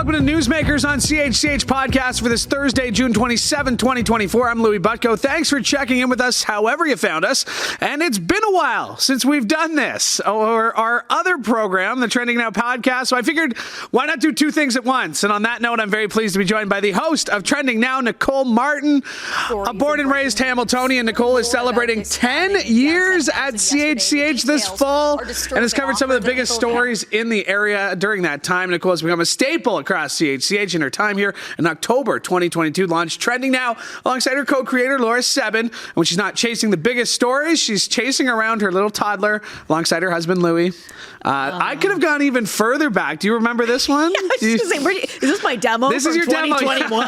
Welcome to Newsmakers on CHCH Podcast for this Thursday, June 27, 2024. I'm Louie Butko. Thanks for checking in with us however you found us. And it's been a while since we've done this, or our other program, the Trending Now Podcast. So I figured, why not do two things at once? And on that note, I'm very pleased to be joined by the host of Trending Now, Nicole Martin, a born and raised Hamiltonian. Nicole is celebrating 10 years at CHCH this fall and has covered some of the biggest stories in the area during that time. Nicole has become a staple across CHCH in her time here. In October 2022, launched Trending Now alongside her co-creator, Laura Sebin. And when she's not chasing the biggest stories, she's chasing around her little toddler alongside her husband, Louie. I could have gone even further back. Do you remember this one? Is this my demo? This is your 2021? demo.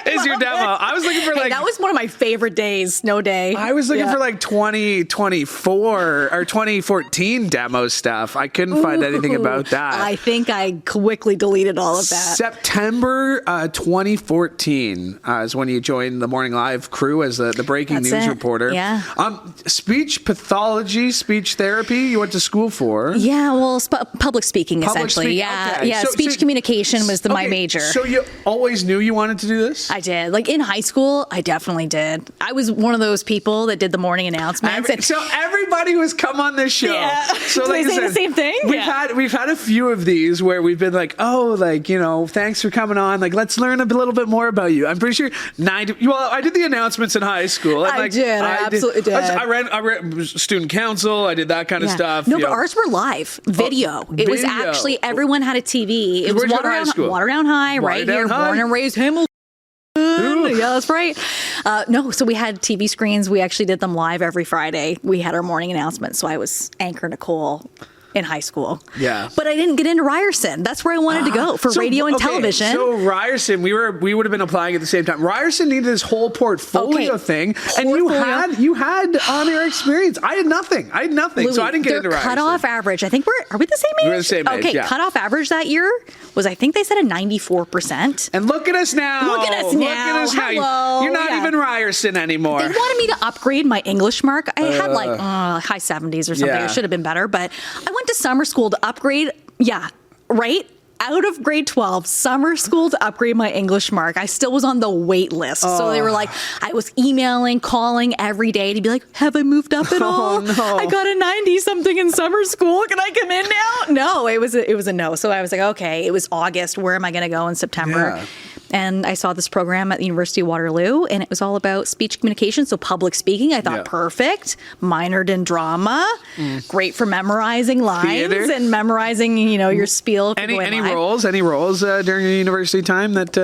Is your demo. I was looking for that was one of my favorite days, snow day. I was looking for 2024 or 2014 demo stuff. I couldn't find anything about that. I think I quickly deleted all of that. September 2014 is when you joined the Morning Live crew as the breaking news reporter. Yeah. Speech pathology, speech therapy, you went to school for. Yeah, well, public speaking, essentially. Yeah, okay. yeah. Speech communication was my major. So you always knew you wanted to do this? I did. Like in high school, I definitely did. I was one of those people that did the morning announcements. So everybody who's come on this show. Yeah. So do they say the same thing? We've had a few of these where we've been like, thanks for coming on. Like, let's learn a little bit more about you. I'm pretty sure I did the announcements in high school. And I absolutely did. I ran student council. I did that kind of stuff. No, but ours were live video. It was actually, everyone had a TV. It was Waterdown High, right here, born and raised Hamilton. Yeah, that's right. So we had TV screens. We actually did them live every Friday. We had our morning announcements. So I was Anchor Nicole in high school. Yeah. But I didn't get into Ryerson. That's where I wanted to go for radio and television. So Ryerson, we would have been applying at the same time. Ryerson needed this whole portfolio thing. And you had on-air experience. I had nothing. Louie, so I didn't get into Ryerson. Cutoff average, I think are we the same age? We're the same age, Okay, yeah. cutoff average that year was, I think they said a 94%. And look at us now. Hello. You're not even Ryerson anymore. They wanted me to upgrade my English mark. I had high 70s or something. Yeah. It should have been better. But I went to summer school to upgrade. Yeah, right? Out of grade 12, summer school to upgrade my English mark. I still was on the wait list. So they were like, I was emailing, calling every day to be like, have I moved up at all? No. I got a 90 something in summer school. Can I come in now? No, it was a no. So I was like, okay, it was August. Where am I going to go in September? Yeah. And I saw this program at the University of Waterloo, and it was all about speech communication, so public speaking. I thought, perfect. Minored in drama, great for memorizing lines and memorizing, your spiel. Any roles during your university time that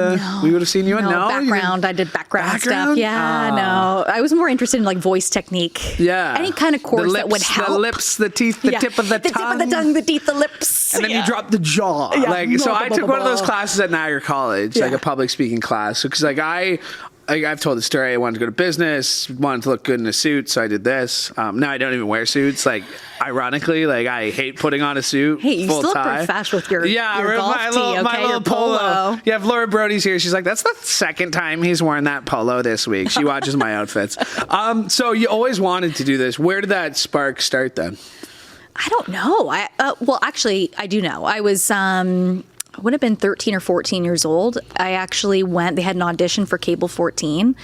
we would have seen you in? No, background. I did background stuff. Yeah, no. I was more interested in voice technique. Yeah. Any kind of course that would help. The lips, the teeth, the tip of the tongue. The tip of the tongue, the teeth, the lips. And then you drop the jaw. Yeah. So I took one of those classes at Niagara College, like a public speaking class. Because I've told the story. I wanted to go to business, wanted to look good in a suit, so I did this. Now I don't even wear suits. Ironically, I hate putting on a suit. Hey, you full still tie. look fresh with your golf tee, my little polo. Yeah, if Laura Brody's here, she's like, that's the second time he's worn that polo this week. She watches my outfits. So you always wanted to do this. Where did that spark start then? I don't know. Actually, I do know. I was... I would have been 13 or 14 years old. I actually went, they had an audition for Cable 14.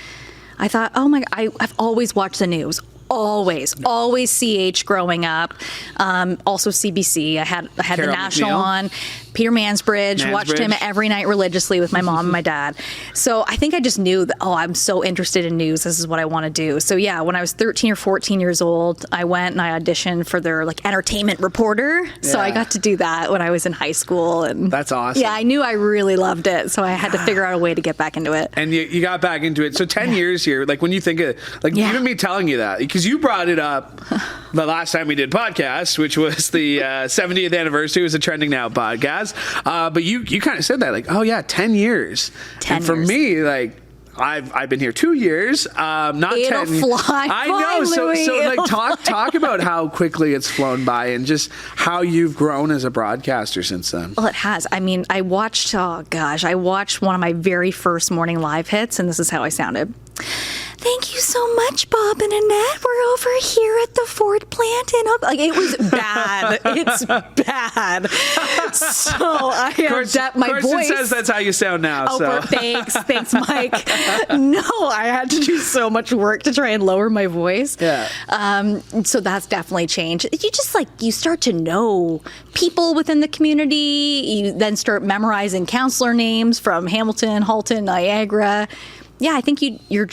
I thought, oh my, I've always watched the news. Always CH growing up. Also CBC. I had the National on. Peter Mansbridge. Watched him every night religiously with my mom and my dad. So I think I just knew that, I'm so interested in news. This is what I want to do. So yeah, when I was 13 or 14 years old, I went and I auditioned for their entertainment reporter. Yeah. So I got to do that when I was in high school. And that's awesome. Yeah, I knew I really loved it. So I had to figure out a way to get back into it. And you got back into it. So 10 years here, when you think of, even me telling you that, because you brought it up the last time we did podcasts, which was the 70th anniversary. It was a Trending Now podcast. But you kind of said that, 10 years. 10 and for years. me, I've been here 2 years, not It'll 10. Fly I know. Louie. Talk about how quickly it's flown by and just how you've grown as a broadcaster since then. Well, it has. I mean, I watched one of my very first morning live hits, and this is how I sounded. thank you so much, Bob and Annette. We're over here at the Ford plant. And like, it was bad. It's bad. So I have my Carson voice says that's how you sound now. Oh, so. thanks, Mike. No, I had to do so much work to try and lower my voice. Yeah. So that's definitely changed. You just you start to know people within the community. You then start memorizing counselor names from Hamilton, Halton, Niagara. Yeah, I think you're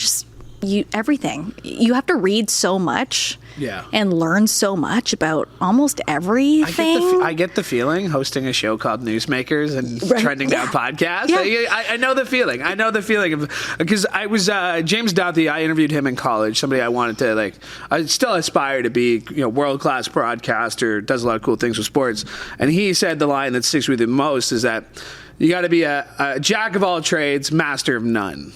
everything. You have to read so much. Yeah. And learn so much about almost everything. I get the feeling hosting a show called Newsmakers and Trending Now Podcast. Yeah. I know the feeling. I know the feeling of, because I was James Douthie. I interviewed him in college. Somebody I wanted to I still aspire to be, world-class broadcaster, does a lot of cool things with sports. And he said the line that sticks with him most is that you got to be a jack of all trades, master of none.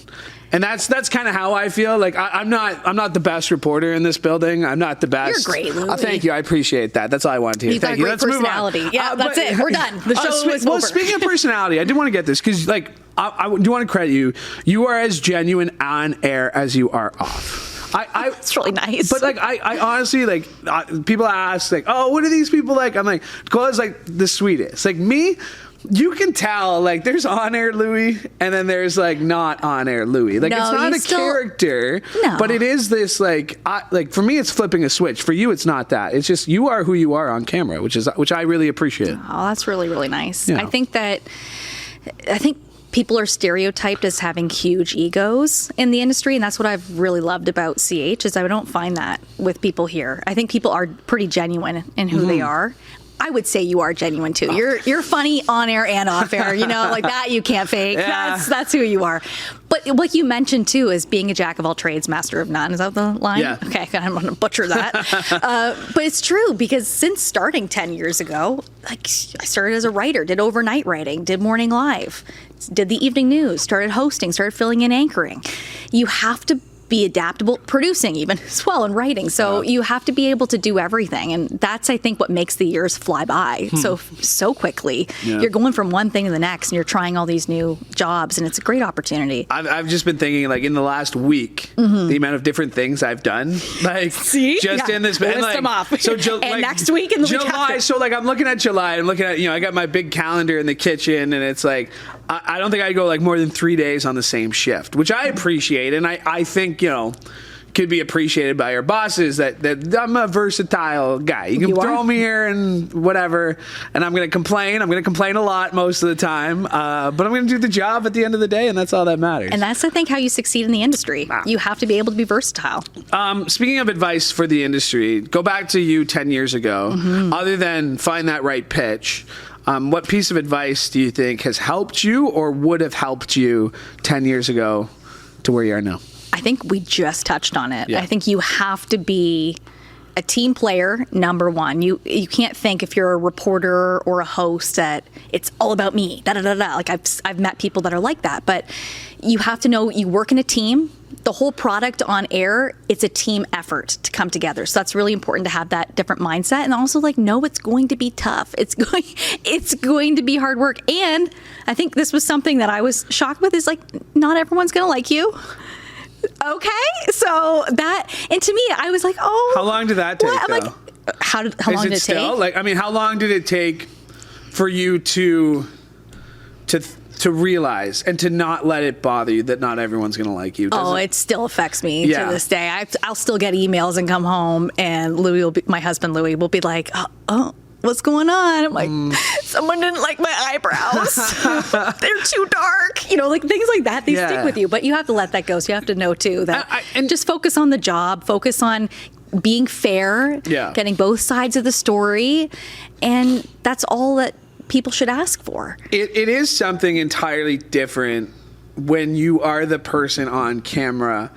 And that's kind of how I feel. I'm not the best reporter in this building. I'm not the best. You're great, Louie. Thank you. I appreciate that. That's all I wanted to hear. You've got Thank a you. great Let's move personality. on. Yeah, that's it. We're done. The show is over. Speaking of personality, I do want to get this because I do want to credit you. You are as genuine on air as you are off. It's really nice. But I honestly people ask oh, what are these people like? I'm like, Nicole's the sweetest. Me. You can tell, there's on-air Louie, and then there's, not on-air Louie. It's not a character, but it is this, for me, it's flipping a switch. For you, it's not that. It's just you are who you are on camera, which I really appreciate. Oh, that's really, really nice. Yeah. I think people are stereotyped as having huge egos in the industry, and that's what I've really loved about CH, is I don't find that with people here. I think people are pretty genuine in who they are. I would say you are genuine too. You're funny on air and off air. That you can't fake. Yeah. That's who you are. But what you mentioned too is being a jack of all trades, master of none. Is that the line? Yeah. Okay, I'm going to butcher that. But it's true, because since starting 10 years ago, I started as a writer, did overnight writing, did morning live, did the evening news, started hosting, started filling in anchoring. You have to be adaptable, producing even as well, and writing. So you have to be able to do everything. And that's, I think, what makes the years fly by so quickly. Yeah. You're going from one thing to the next, and you're trying all these new jobs, and it's a great opportunity. I've just been thinking, in the last week, the amount of different things I've done. See? Just in this... List them off. So and next week and the July, week after. So, I'm looking at July. I'm looking at, I got my big calendar in the kitchen, and it's I don't think I go more than 3 days on the same shift, which I appreciate. And I think, could be appreciated by your bosses that I'm a versatile guy. You can throw me here and whatever, and I'm going to complain. I'm going to complain a lot most of the time, but I'm going to do the job at the end of the day, and that's all that matters. And that's, I think, how you succeed in the industry. You have to be able to be versatile. Speaking of advice for the industry, go back to you 10 years ago. Other than find that right pitch, what piece of advice do you think has helped you or would have helped you 10 years ago to where you are now? I think we just touched on it. Yeah. I think you have to be a team player, number one. You can't think, if you're a reporter or a host, that it's all about me. I've met people that are like that, but you have to know you work in a team. The whole product on air, it's a team effort to come together. So that's really important to have that different mindset, and also know it's going to be tough. It's going to be hard work. And I think this was something that I was shocked with, is not everyone's going to like you. Okay, so that, and to me, I was oh. How long did that take, though? How long did it take? How long did it take for you to realize and to not let it bother you that not everyone's going to like you? It still affects me to this day. I'll still get emails and come home, and my husband Louie will be like, oh, what's going on? I'm like, someone didn't like my eyebrows. They're too dark. Things like that, they stick with you. But you have to let that go. So you have to know, too, that and just focus on the job, focus on being fair, getting both sides of the story. And that's all that people should ask for. It is something entirely different when you are the person on camera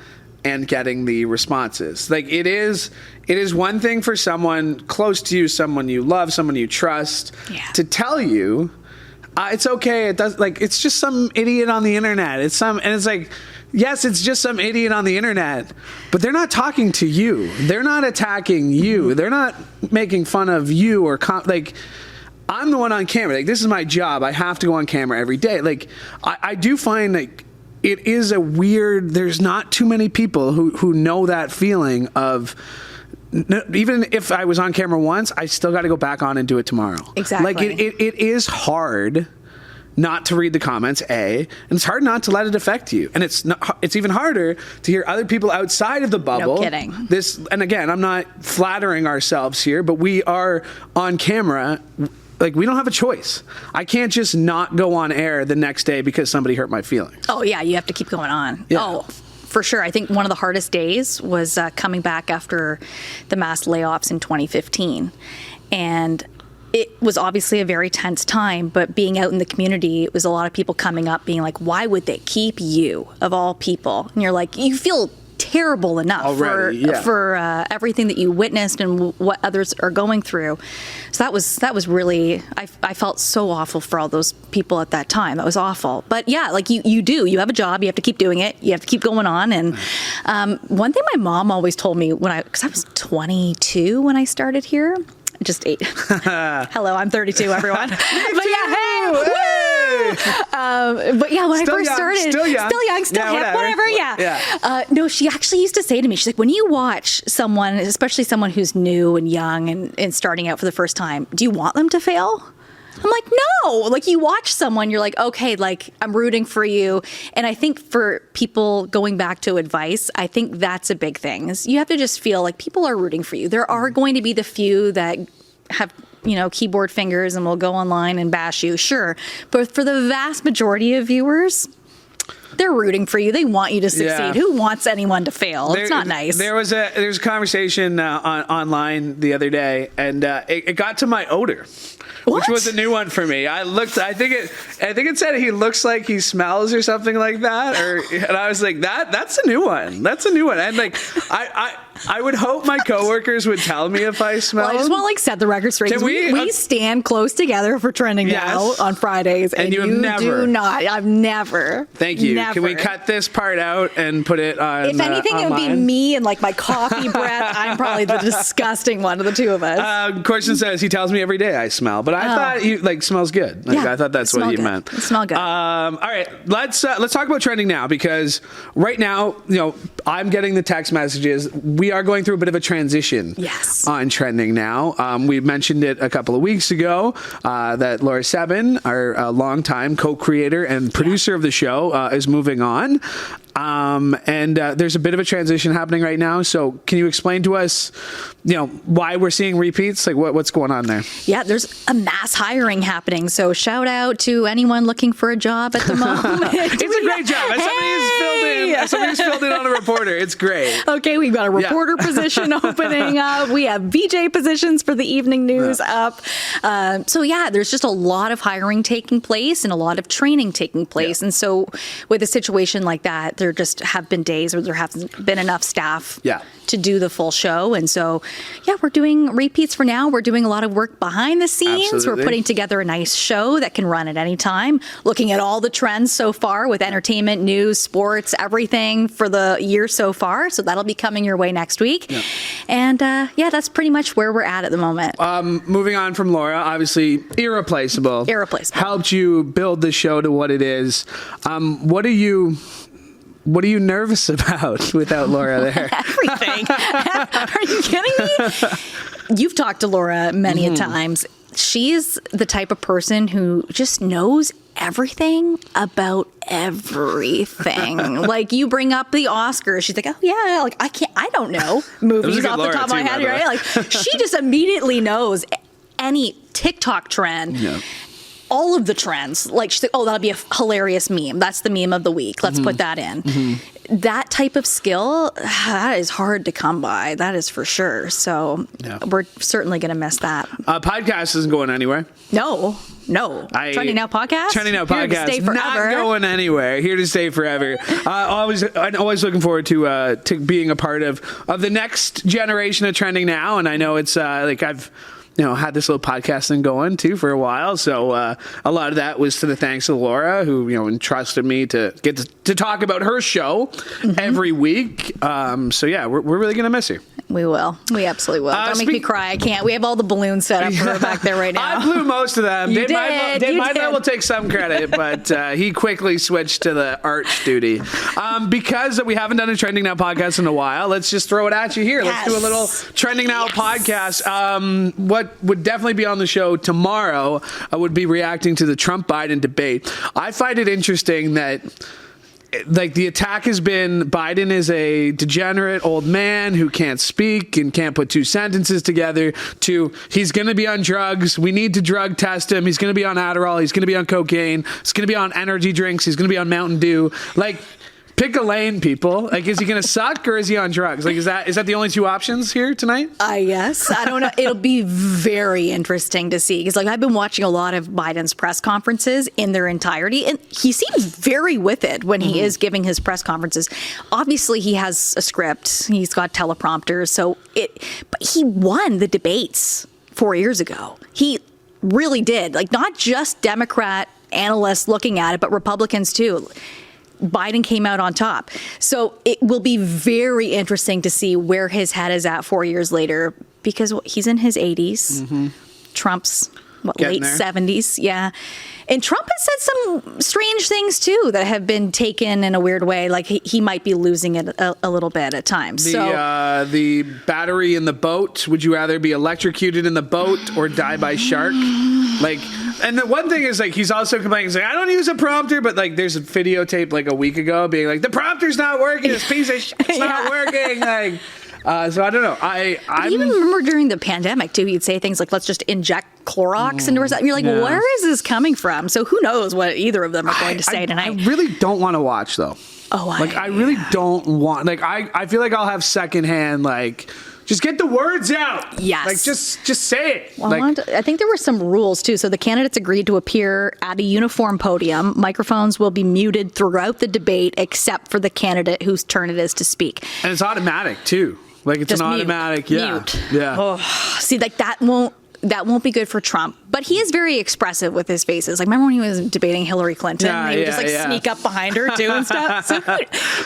and getting the responses. It is one thing for someone close to you, someone you love, someone you trust, to tell you it's okay. It does, it's just some idiot on the internet. Yes, it's just some idiot on the internet, but they're not talking to you. They're not attacking you. They're not making fun of you or I'm the one on camera. This is my job. I have to go on camera every day. I do find it is a weird, there's not too many people who know that feeling of, even if I was on camera once, I still got to go back on and do it tomorrow. Exactly. Like it is hard not to read the comments, and it's hard not to let it affect you. And it's even harder to hear other people outside of the bubble. No kidding. And again, I'm not flattering ourselves here, but we are on camera. Like, we don't have a choice. I can't just not go on air the next day because somebody hurt my feelings. Oh, yeah, you have to keep going on. Yeah. Oh, for sure. I think one of the hardest days was coming back after the mass layoffs in 2015. And it was obviously a very tense time, but being out in the community, it was a lot of people coming up being like, why would they keep you, of all people? And you're like, you feel terrible enough already, for everything that you witnessed and what others are going through. So that was really, I felt so awful for all those people at that time. That was awful. But yeah, like you have a job, you have to keep doing it, you have to keep going on. And one thing my mom always told me because I was 22 when I started here. Just 8. Hello, I'm 32, everyone. But yeah, hey! But yeah, when I first started, still young, still hip, whatever. Yeah. No, she actually used to say to me, she's like, when you watch someone, especially someone who's new and young and starting out for the first time, do you want them to fail? I'm like, no. Like, you watch someone, you're like, okay, like, I'm rooting for you. And I think for people going back to advice, I think that's a big thing. Is you have to just feel like people are rooting for you. There are going to be the few that have, keyboard fingers and will go online and bash you, sure. But for the vast majority of viewers, they're rooting for you. They want you to succeed. Yeah. Who wants anyone to fail? It's not nice. There's a conversation online the other day, and it got to my odor. What? Which was a new one for me. I think it said he looks like he smells or something like that. And I was like, that's a new one. That's a new one. And like, I would hope my coworkers would tell me if I smell. Well, I just want to set the record straight. We stand close together for Trending Now on Fridays, and you do not. I've never. Thank you. Never. Can we cut this part out and put it on? If anything, online? It would be me and like my coffee breath. I'm probably the disgusting one of the two of us. Question says he tells me every day I smell, but I thought he smells good. Like, I thought that's what he meant. It smell good. All right, let's talk about Trending Now, because right now, I'm getting the text messages. We are going through a bit of a transition on Trending Now. We mentioned it a couple of weeks ago that Laura Sebin, our longtime co-creator and producer of the show, is moving on. And there's a bit of a transition happening right now. So can you explain to us, why we're seeing repeats? Like what's going on there? Yeah, there's a mass hiring happening. So shout out to anyone looking for a job at the moment. It's a great job. As somebody who's filled in on a reporter. It's great. Okay, we've got a reporter position opening up. We have VJ positions for the evening news up. So yeah, there's just a lot of hiring taking place and a lot of training taking place. And so with a situation like that, there just have been days where there hasn't been enough staff to do the full show. And so, we're doing repeats for now. We're doing a lot of work behind the scenes. Absolutely. We're putting together a nice show that can run at any time, looking at all the trends so far with entertainment, news, sports, everything for the year so far. So that'll be coming your way next week. Yeah. And that's pretty much where we're at the moment. Moving on from Laura, obviously irreplaceable. Helped you build the show to what it is. What are you nervous about without Laura there? Everything. Are you kidding me? You've talked to Laura many a times. She's the type of person who just knows everything about everything. Like, you bring up the Oscars, she's like, oh yeah, like I don't know movies off the top of my head, right? Like, she just immediately knows any TikTok trend. Yeah. All of the trends, like she's like, oh, that'll be a hilarious meme. That's the meme of the week. Let's put that in. That type of skill, that is hard to come by. That is for sure. So we're certainly going to miss that. Podcast isn't going anywhere. No. Trending Now podcast. Trending Now podcast. Here to stay forever. Not going anywhere. Here to stay forever. I'm always looking forward to being a part of the next generation of Trending Now. And I know it's had this little podcast thing going too for a while. So a lot of that was to the thanks of Laura, who, entrusted me to get to talk about her show every week. So yeah, we're really going to miss you. We will. We absolutely will. Don't make me cry. I can't. We have all the balloons set up for her back there right now. I blew most of them. You Dave Meidel will take some credit, but he quickly switched to the arch duty. Because we haven't done a Trending Now podcast in a while, let's just throw it at you here. Let's do a little Trending Now podcast. What would definitely be on the show tomorrow would be reacting to the Trump-Biden debate. I find it interesting that the attack has been Biden is a degenerate old man who can't speak and can't put two sentences together, to he's going to be on drugs. We need to drug test him. He's going to be on Adderall. He's going to be on cocaine. He's going to be on energy drinks. He's going to be on Mountain Dew. Pick a lane, people. Is he going to suck or is he on drugs? Is that the only two options here tonight? Yes. I don't know. It'll be very interesting to see, because I've been watching a lot of Biden's press conferences in their entirety, and he seems very with it when he is giving his press conferences. Obviously, he has a script. He's got teleprompters. But he won the debates 4 years ago. He really did. Not just Democrat analysts looking at it, but Republicans too. Biden came out on top. So it will be very interesting to see where his head is at 4 years later, because he's in his 80s. Trump's late 70s. Yeah. And Trump has said some strange things too that have been taken in a weird way. He might be losing it a little bit at times. The battery in the boat. Would you rather be electrocuted in the boat or die by shark? And the one thing is, he's also complaining. He's I don't use a prompter, but there's a videotape a week ago being the prompter's not working. This piece of shit's not working. So I don't know. I even remember during the pandemic too, he'd say things let's just inject Clorox into ourselves. You're where is this coming from? So who knows what either of them are going to say tonight. I really don't want to watch though. Oh, I really don't want. I feel I'll have secondhand just get the words out. Yes. Just say it. Well, I think there were some rules too. So the candidates agreed to appear at a uniform podium. Microphones will be muted throughout the debate except for the candidate whose turn it is to speak. And it's automatic too. It's just an automatic. Mute. Yeah. Oh, see, that won't be good for Trump. But he is very expressive with his faces. Remember when he was debating Hillary Clinton? He would just sneak up behind her too and stuff. So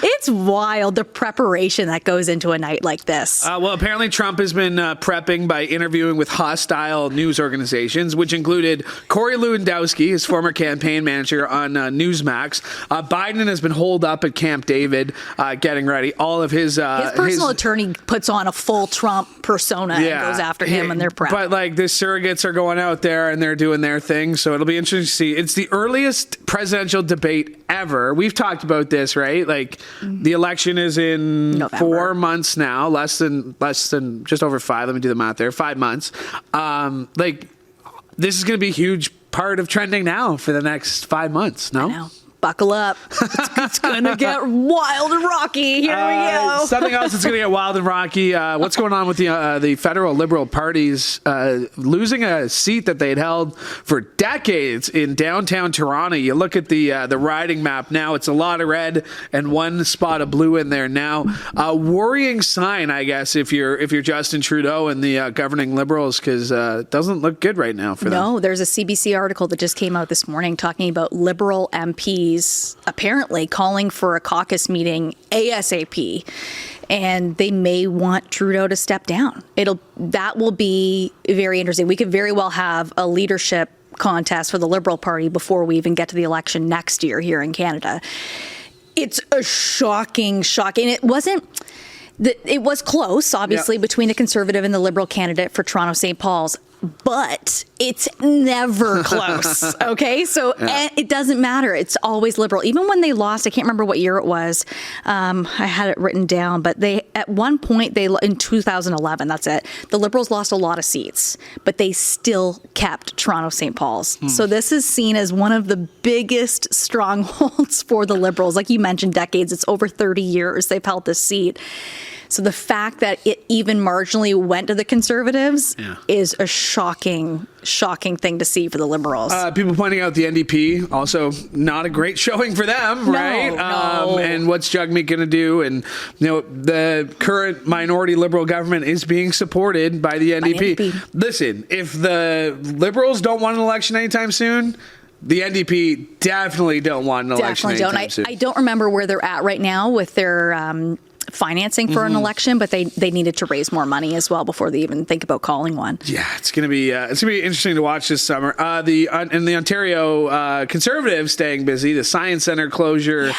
it's wild, the preparation that goes into a night like this. Well, apparently Trump has been prepping by interviewing with hostile news organizations, which included Corey Lewandowski, his former campaign manager on Newsmax. Biden has been holed up at Camp David, getting ready. All of his personal attorney puts on a full Trump persona and goes after him and their prep. But the surrogates are going out there and they're doing their thing. So it'll be interesting to see. It's the earliest presidential debate ever. We've talked about this, right? The election is in November. 4 months now, less than just over 5. Let me do the math there. 5 months. This is going to be a huge part of Trending Now for the next 5 months. No? I know. Buckle up. It's going to get wild and rocky. Here we go. Something else that's going to get wild and rocky. What's going on with the federal Liberal parties losing a seat that they'd held for decades in downtown Toronto? You look at the riding map now; it's a lot of red and one spot of blue in there now. A worrying sign, I guess, if you're Justin Trudeau and the governing Liberals, because it doesn't look good right now for them. No, there's a CBC article that just came out this morning talking about Liberal MPs apparently calling for a caucus meeting ASAP, and they may want Trudeau to step down. That will be very interesting. We could very well have a leadership contest for the Liberal Party before we even get to the election next year here in Canada. It's a shocking. It was close, obviously, between the Conservative and the Liberal candidate for Toronto St. Paul's. But it's never close, okay? So it doesn't matter. It's always Liberal. Even when they lost, I can't remember what year it was. I had it written down, but at one point, in 2011, that's it, the Liberals lost a lot of seats, but they still kept Toronto St. Paul's. So this is seen as one of the biggest strongholds for the Liberals. Like you mentioned, decades. It's over 30 years they've held this seat. So the fact that it even marginally went to the Conservatives is a shocking thing to see for the Liberals. People pointing out the NDP, also not a great showing for them, right? No. And what's Jagmeet going to do? And the current minority Liberal government is being supported by the NDP. Listen, if the Liberals don't want an election anytime soon, the NDP definitely don't want an election anytime soon. I don't remember where they're at right now with their financing for an election, but they needed to raise more money as well before they even think about calling one. Yeah, it's gonna be interesting to watch this summer. The Ontario Conservatives staying busy. The Science Centre closure.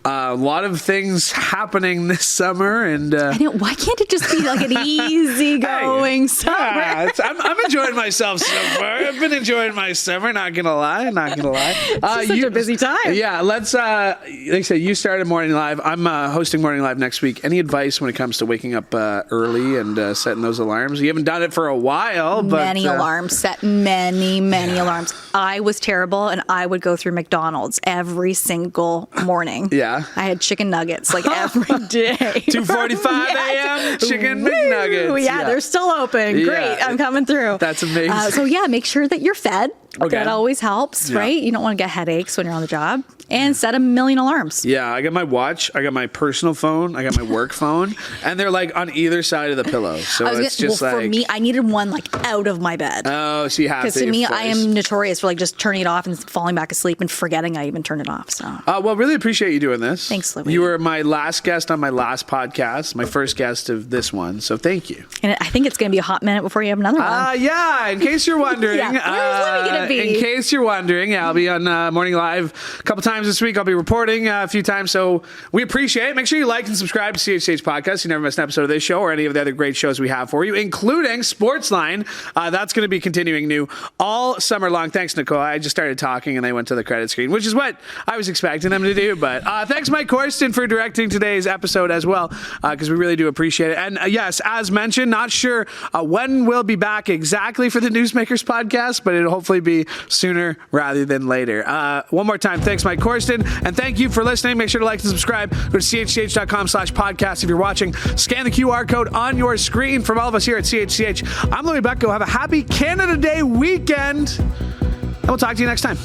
A lot of things happening this summer, and I know, why can't it just be like an easy-going summer? Yeah, I'm enjoying myself so far. I've been enjoying my summer. Not gonna lie. It's such a busy time. Yeah, let's. Like I said, you started Morning Live. I'm hosting Morning Live next week. Any advice when it comes to waking up early and setting those alarms? You haven't done it for a while, but many alarms, set many alarms. I was terrible, and I would go through McDonald's every single morning. Yeah, I had chicken nuggets like every day. 2:45 a.m. Chicken McNuggets. Yeah, they're still open. Great, I'm coming through. That's amazing. So yeah, make sure that you're fed. Okay. That always helps, right? You don't want to get headaches when you're on the job. And set a million alarms. Yeah, I got my watch, I got my personal phone, I got my work phone, and they're like on either side of the pillow. So it's just like... for me, I needed one like out of my bed. Oh, so you have to. Because to me, I am notorious for like just turning it off and falling back asleep and forgetting I even turned it off. So. Well, really appreciate you doing this. Thanks, Louie. You were my last guest on my last podcast, my first guest of this one, so thank you. And I think it's going to be a hot minute before you have another one. Yeah, in case you're wondering. Where's Louie going to be? In case you're wondering, I'll be on Morning Live a couple times this week. I'll be reporting a few times, so we appreciate it. Make sure you like and subscribe to CHCH Podcast. You never miss an episode of this show or any of the other great shows we have for you, including Sportsline. That's going to be continuing new all summer long. Thanks, Nicole. I just started talking and they went to the credit screen, which is what I was expecting them to do. But thanks, Mike Corsten, for directing today's episode as well, because we really do appreciate it. And yes, as mentioned, not sure when we'll be back exactly for the Newsmakers podcast, but it'll hopefully be sooner rather than later. One more time, thanks, Mike Corsten, and thank you for listening. Make sure to like and subscribe. Go to chch.com/podcast if you're watching. Scan the QR code on your screen. From all of us here at CHCH, I'm Louie Bucko. Have a happy Canada Day weekend, and we'll talk to you next time.